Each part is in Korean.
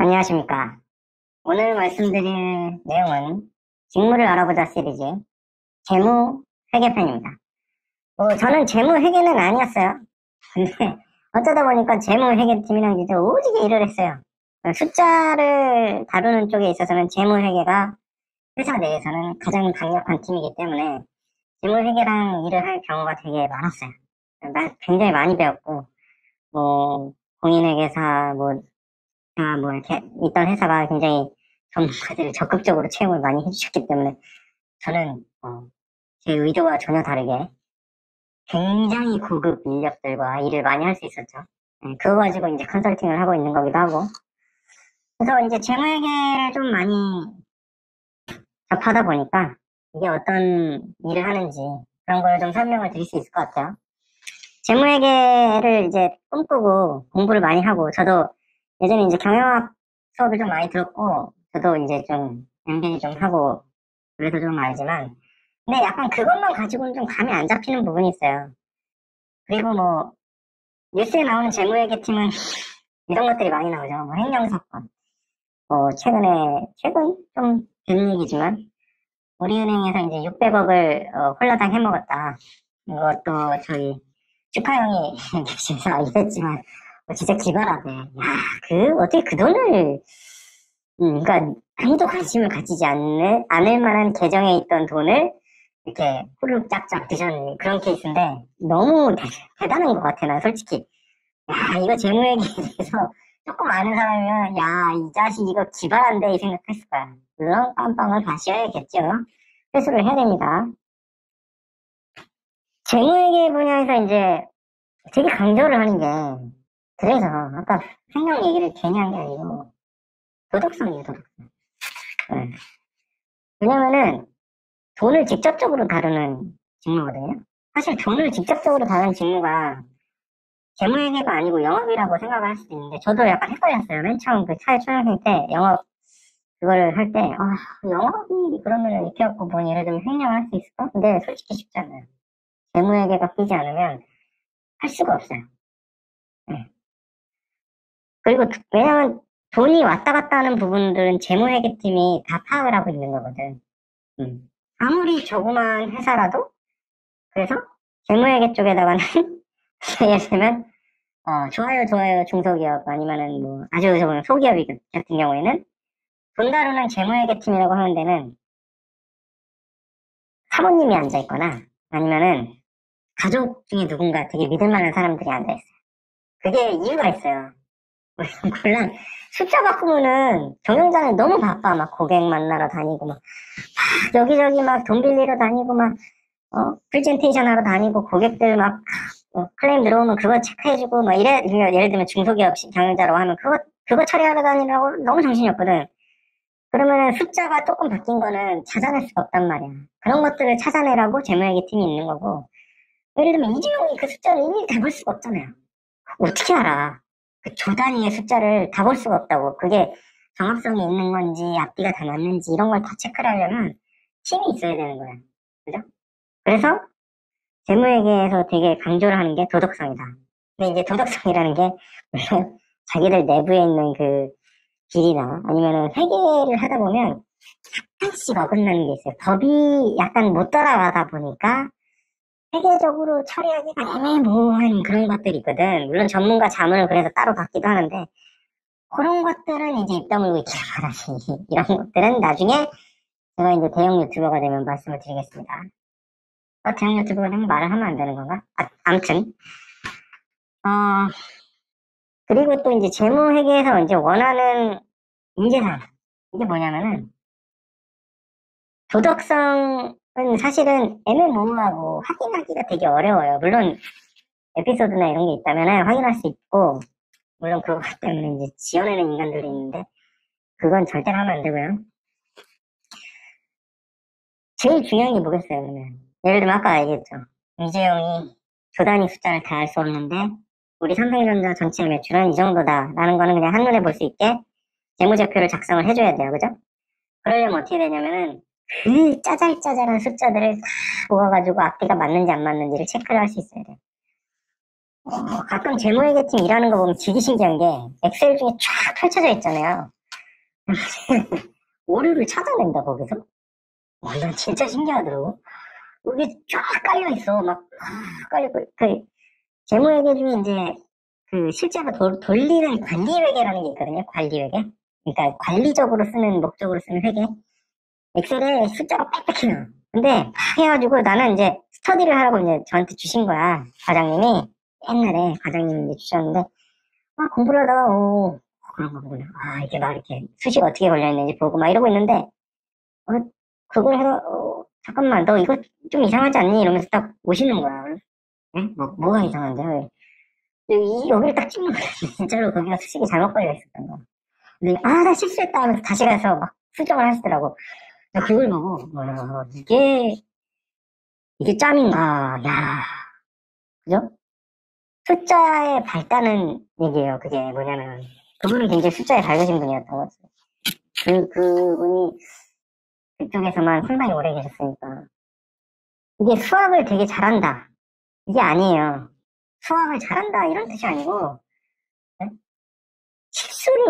안녕하십니까. 오늘 말씀드릴 내용은 직무를 알아보자 시리즈 재무 회계편입니다. 저는 재무 회계는 아니었어요. 근데 어쩌다 보니까 재무 회계팀이랑 진짜 오지게 일을 했어요. 숫자를 다루는 쪽에 있어서는 재무 회계가 회사 내에서는 가장 강력한 팀이기 때문에 재무 회계랑 일을 할 경우가 되게 많았어요. 굉장히 많이 배웠고, 공인회계사, 이렇게 있던 회사가 굉장히 전문가들을 적극적으로 채용을 많이 해주셨기 때문에 저는 제 의도와 전혀 다르게 굉장히 고급 인력들과 일을 많이 할 수 있었죠. 그거 가지고 이제 컨설팅을 하고 있는 거기도 하고. 그래서 이제 재무회계를 좀 많이 접하다 보니까 이게 어떤 일을 하는지 그런 걸 좀 설명을 드릴 수 있을 것 같아요. 재무회계를 이제 꿈꾸고 공부를 많이 하고, 저도 예전에 이제 경영학 수업을 좀 많이 들었고, 저도 이제 좀 MBA 좀 하고, 그래서 좀 알지만, 근데 약간 그것만 가지고는 좀 감이 안 잡히는 부분이 있어요. 그리고 뉴스에 나오는 재무회계팀은 이런 것들이 많이 나오죠. 횡령사건. 최근 좀 된 얘기지만, 우리은행에서 이제 600억을 홀라당 해먹었다. 이것도 저희 축하형이 계셔서 이랬지만, 진짜 기발하네. 야, 어떻게 그 돈을, 그러니까 아무도 관심을 가지지 않을 만한 계정에 있던 돈을 이렇게 후루룩 짝짝 드셨는 그런 케이스인데, 너무 대단한 것 같아, 난 솔직히. 야, 이거 재무회계에 대해서 조금 아는 사람이면, 야, 이 자식 이거 기발한데, 이 생각했을 거야. 물론, 깜빵을 다시해야겠죠. 회수를 해야 됩니다. 재무회계 분야에서 이제 되게 강조를 하는 게, 그래서 아까 횡령 얘기를 괜히 한 게 아니고 도덕성이에요, 도덕성. 네. 왜냐면은 돈을 직접적으로 다루는 직무거든요. 사실 돈을 직접적으로 다루는 직무가 재무회계가 아니고 영업이라고 생각을 할 수도 있는데, 저도 약간 헷갈렸어요. 맨 처음 그 사회초년생 때 영업 그거를 할 때, 영업이 그러면 이렇게 갖고 예를 들면 횡령을 할 수 있을까? 근데 솔직히 쉽지 않아요. 재무회계가 끼지 않으면 할 수가 없어요. 네. 그리고 왜냐면 돈이 왔다 갔다 하는 부분들은 재무회계팀이 다 파악을 하고 있는 거거든. 아무리 조그만 회사라도, 그래서 재무회계 쪽에다가는 예를 들면 좋아요 중소기업 아니면은 아주 적은 소기업 같은 경우에는 돈 다루는 재무회계팀이라고 하는 데는 사모님이 앉아있거나 아니면은 가족 중에 누군가 되게 믿을 만한 사람들이 앉아있어요. 그게 이유가 있어요. 물론 숫자 바꾸면은 경영자는 너무 바빠. 막 고객 만나러 다니고 여기저기 막 돈 빌리러 다니고 프레젠테이션 하러 다니고, 고객들 클레임 들어오면 그거 체크해주고 예를 들면 중소기업 경영자라고 하면 그거 처리하러 다니라고 너무 정신이 없거든. 그러면은 숫자가 조금 바뀐 거는 찾아낼 수가 없단 말이야. 그런 것들을 찾아내라고 재무회계 팀이 있는 거고, 예를 들면 이재용이 그 숫자를 일일이 다 볼 수가 없잖아요. 어떻게 알아? 그 조 단위의 숫자를 다 볼 수가 없다고. 그게 정합성이 있는 건지 앞뒤가 다 맞는지 이런 걸 다 체크를 하려면 팀이 있어야 되는 거야. 그죠? 그래서 재무회계에서 되게 강조를 하는 게 도덕성이다. 근데 이제 도덕성이라는 게 물론 자기들 내부에 있는 그 길이나 아니면은 회계를 하다 보면 약간씩 어긋나는 게 있어요. 법이 약간 못 따라가다 보니까 회계적으로 처리하기가 애매모호한 그런 것들이 있거든. 물론 전문가 자문을 그래서 따로 받기도 하는데, 그런 것들은 이제 입 다물고 있기 바라지. 이런 것들은 나중에 제가 이제 대형 유튜버가 되면 말씀을 드리겠습니다. 대형 유튜버가 되면 말을 하면 안 되는 건가? 아무튼. 그리고 또 이제 재무회계에서 이제 원하는 인재상. 이게 뭐냐면은, 도덕성은 사실은 애매모호하고 확인하기가 되게 어려워요. 물론 에피소드나 이런 게 있다면 확인할 수 있고, 물론 그것 때문에 이제 지어내는 인간들이 있는데, 그건 절대로 하면 안 되고요. 제일 중요한 게 뭐겠어요, 그러면. 예를 들면 아까 얘기했죠. 이재용이 조 단위 숫자를 다 알 수 없는데, 우리 삼성전자 전체 매출은 이 정도다 라는 거는 그냥 한눈에 볼 수 있게 재무제표를 작성을 해줘야 돼요. 그죠? 그러려면 어떻게 되냐면은, 그 짜잘짜잘한 숫자들을 다 모아가지고 앞뒤가 맞는지 안 맞는지를 체크를 할 수 있어야 돼요. 가끔 재무회계팀 일하는 거 보면 되게 신기한 게 엑셀 중에 쫙 펼쳐져 있잖아요. 오류를 찾아낸다, 거기서? 와, 이건 진짜 신기하더라고. 이게 쫙 깔려있어. 막, 깔려있고. 재무회계 중에 이제, 실제로 돌리는 관리회계라는 게 있거든요, 관리회계. 그러니까 관리적으로 쓰는, 목적으로 쓰는 회계. 엑셀에 숫자가 빽빽해요. 근데 막 해가지고 나는 이제 스터디를 하라고 이제 저한테 주신 거야. 과장님이. 옛날에 과장님이 이제 주셨는데, 공부를 하다가, 그런 거구나. 이게 막 이렇게 수식 어떻게 걸려있는지 보고 막 이러고 있는데, 그걸 해서, 잠깐만, 너 이거 좀 이상하지 않니? 이러면서 딱 오시는 거야. 예? 뭐가 이상한데요? 여기를 딱 찍는 거야. 진짜로 거기가 수식이 잘못 걸려 있었던 거야. 근데, 나 실수했다 하면서 다시 가서 막 수정을 하시더라고. 그걸 보고, 이게 짬인가, 야, 그죠? 숫자에 밝다는 얘기예요. 그게 뭐냐면, 그분은 굉장히 숫자에 밝으신 분이었던 거지. 그분이 그쪽에서만 상당히 오래 계셨으니까. 이게 수학을 되게 잘한다. 이게 아니에요. 수학을 잘한다, 이런 뜻이 아니고, 네?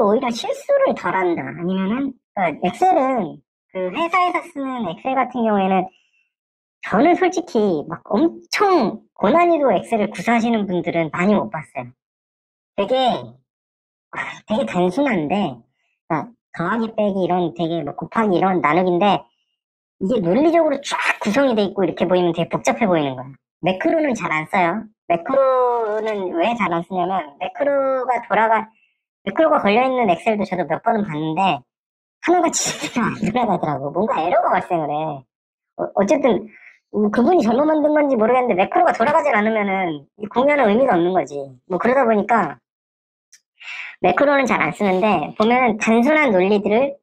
오히려 실수를 덜 한다. 아니면은, 그러니까 엑셀은, 회사에서 쓰는 엑셀 같은 경우에는, 저는 솔직히 막 엄청 고난이도 엑셀을 구사하시는 분들은 많이 못 봤어요. 되게 단순한데, 그러니까 더하기 빼기 이런 되게 뭐 곱하기 이런 나누기인데, 이게 논리적으로 쫙 구성이 돼 있고 이렇게 보이면 되게 복잡해 보이는 거야. 매크로는 잘 안 써요. 매크로는 왜 잘 안 쓰냐면, 매크로가 걸려있는 엑셀도 저도 몇 번은 봤는데, 하나같이 제대로 안 돌아가더라고. 뭔가 에러가 발생을 해. 어쨌든, 그분이 잘못 만든 건지 모르겠는데, 매크로가 돌아가질 않으면은, 이 공유하는 의미가 없는 거지. 뭐 그러다 보니까, 매크로는 잘 안 쓰는데, 보면은 단순한 논리들을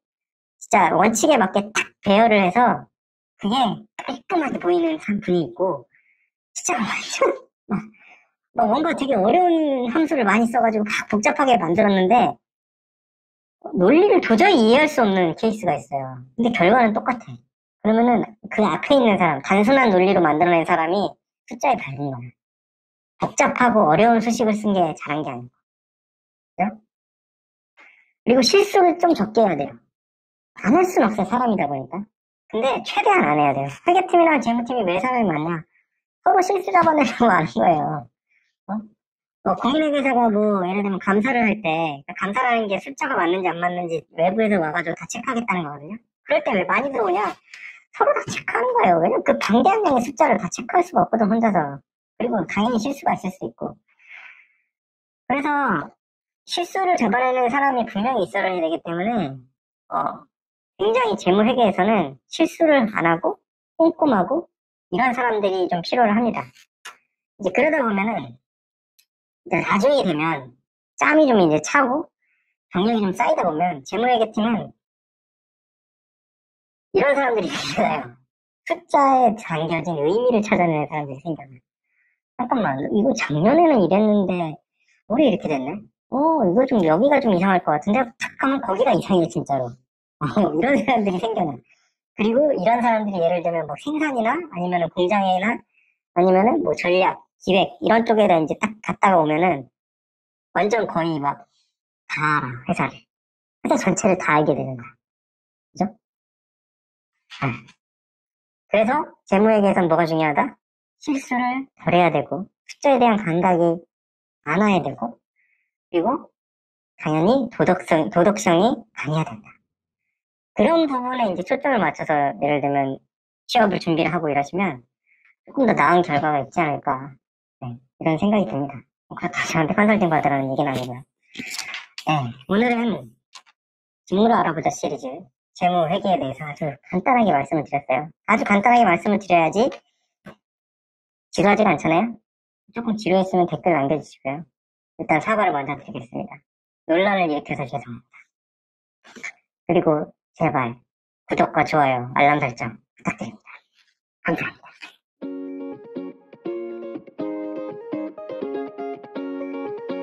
진짜 원칙에 맞게 딱 배열을 해서, 그게 깔끔하게 보이는 분이 있고, 진짜 완전, 뭔가 되게 어려운 함수를 많이 써가지고 막 복잡하게 만들었는데, 논리를 도저히 이해할 수 없는 케이스가 있어요. 근데 결과는 똑같아. 그러면은 그 앞에 있는 사람, 단순한 논리로 만들어낸 사람이 숫자에 밝은 거야. 복잡하고 어려운 수식을 쓴 게 잘한 게 아니고. 그죠? 그리고 실수를 좀 적게 해야 돼요. 안 할 수는 없어요, 사람이다 보니까. 근데 최대한 안 해야 돼요. 회계팀이랑 재무팀이 왜 사람이 많냐? 서로 실수 잡아내려고 하는 거예요. 공인회계사가 뭐, 예를 들면 감사를 할 때, 감사를 하는 게 숫자가 맞는지 안 맞는지 외부에서 와가지고 다 체크하겠다는 거거든요. 그럴 때 왜 많이 들어오냐? 서로 다 체크하는 거예요. 왜냐면 그 방대한 양의 숫자를 다 체크할 수가 없거든, 혼자서. 그리고 당연히 실수가 있을 수 있고. 그래서 실수를 잡아내는 사람이 분명히 있어야 되기 때문에, 굉장히 재무회계에서는 실수를 안 하고, 꼼꼼하고, 이런 사람들이 좀 필요를 합니다. 이제 그러다 보면은, 이제 나중에 되면, 짬이 좀 이제 차고, 경력이 좀 쌓이다 보면, 재무회계팀은 이런 사람들이 생겨나요. 숫자에 담겨진 의미를 찾아내는 사람들이 생겨나요. 잠깐만, 이거 작년에는 이랬는데, 올해 이렇게 됐네? 이거 좀, 여기가 좀 이상할 것 같은데? 잠깐만, 거기가 이상해, 진짜로. 이런 사람들이 생겨나. 그리고 이런 사람들이 예를 들면 뭐 생산이나, 아니면은 공장이나, 아니면은 뭐 전략, 기획, 이런 쪽에다 이제 딱 갔다가 오면은, 완전 거의 막, 다 알아, 회사를. 회사 전체를 다 알게 되는 거야. 그죠? 아. 그래서, 재무회계에선 뭐가 중요하다? 실수를 덜 해야 되고, 숫자에 대한 감각이 많아야 되고, 그리고 당연히 도덕성이 강해야 된다. 그런 부분에 이제 초점을 맞춰서 예를 들면 취업을 준비를 하고 이러시면 조금 더 나은 결과가 있지 않을까. 네, 이런 생각이 듭니다. 그렇다고 저한테 컨설팅 받으라는 얘기는 아니고요. 네, 오늘은 직무를 알아보자 시리즈 재무 회계에 대해서 아주 간단하게 말씀을 드렸어요. 아주 간단하게 말씀을 드려야지 지루하지가 않잖아요. 조금 지루했으면 댓글 남겨주시고요. 일단 사과를 먼저 드리겠습니다. 논란을 일으켜서 죄송합니다. 그리고 제발 구독과 좋아요, 알람 설정 부탁드립니다. 감사합니다.